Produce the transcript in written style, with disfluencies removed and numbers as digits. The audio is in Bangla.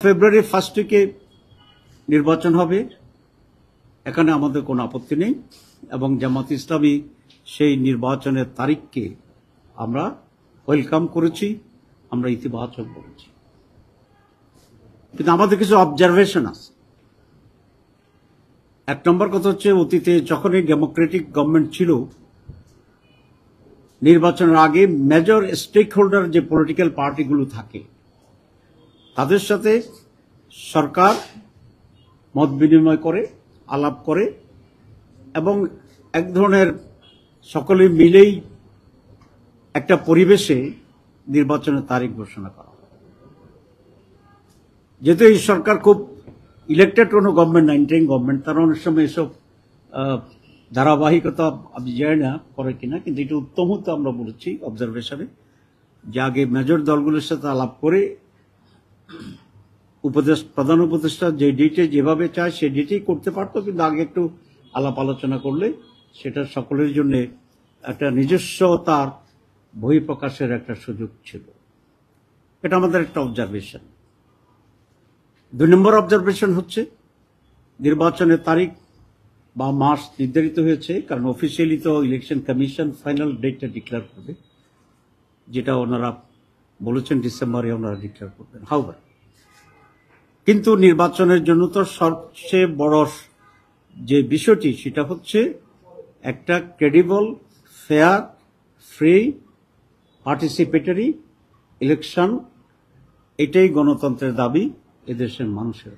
ফেব্রুয়ারি ফার্স্ট উইকে নির্বাচন হবে, এখানে আমাদের কোনো আপত্তি নেই এবং জামাত ইসলামী সেই নির্বাচনের তারিখকে আমরা ওয়েলকাম করেছি, আমরা ইতিবাচক বলেছি। কিন্তু আমাদের কিছু অবজারভেশন আছে। এক নম্বর কথা হচ্ছে, অতীতে যখনই ডেমোক্রেটিক গভর্নমেন্ট ছিল, নির্বাচনের আগে মেজর স্টেক হোল্ডার যে পলিটিক্যাল পার্টিগুলো থাকে তাদের সাথে সরকার মত বিনিময় করে, আলাপ করে এবং এক ধরনের সকলে মিলেই একটা পরিবেশে নির্বাচনের তারিখ ঘোষণা করা হয়। যেহেতু এই সরকার খুব ইলেক্টেড কোনো গভর্নমেন্ট, ইন্টারিম গভর্নমেন্ট, তারা অনেক সময় এসব ধারাবাহিকতা আমি জানি না করে কিনা, কিন্তু এটা উত্তম হতো আমরা বলেছি অবজারভেশনে, যে আগে মেজর দলগুলোর সাথে আলাপ করে প্রধান উপদেষ্টা যে ডেটে যেভাবে চায় সেই ডেটেই করতে পারতো, কিন্তু আগে একটু আলাপ আলোচনা করলে সেটা সকলের জন্য একটা নিজস্বতার বহিঃপ্রকাশের একটা সুযোগ ছিল। এটা আমাদের একটা অবজারভেশন। 2 নম্বর অবজারভেশন হচ্ছে, নির্বাচনের তারিখ বা মাস নির্ধারিত হয়েছে, কারণ অফিসিয়ালি তো ইলেকশন কমিশন ফাইনাল ডেটটা ডিক্লেয়ার করবে, যেটা ওনারা বলেছেন ডিসেম্বরে ওনারা ডিক্লেয়ার করবেন। হাউভার কিন্তু নির্বাচনের জন্য তো সবচেয়ে বড় যে বিষয়টি সেটা হচ্ছে একটা credible, fair, free, participatory election. এটাই গণতন্ত্রের দাবি এদেশের মানুষের।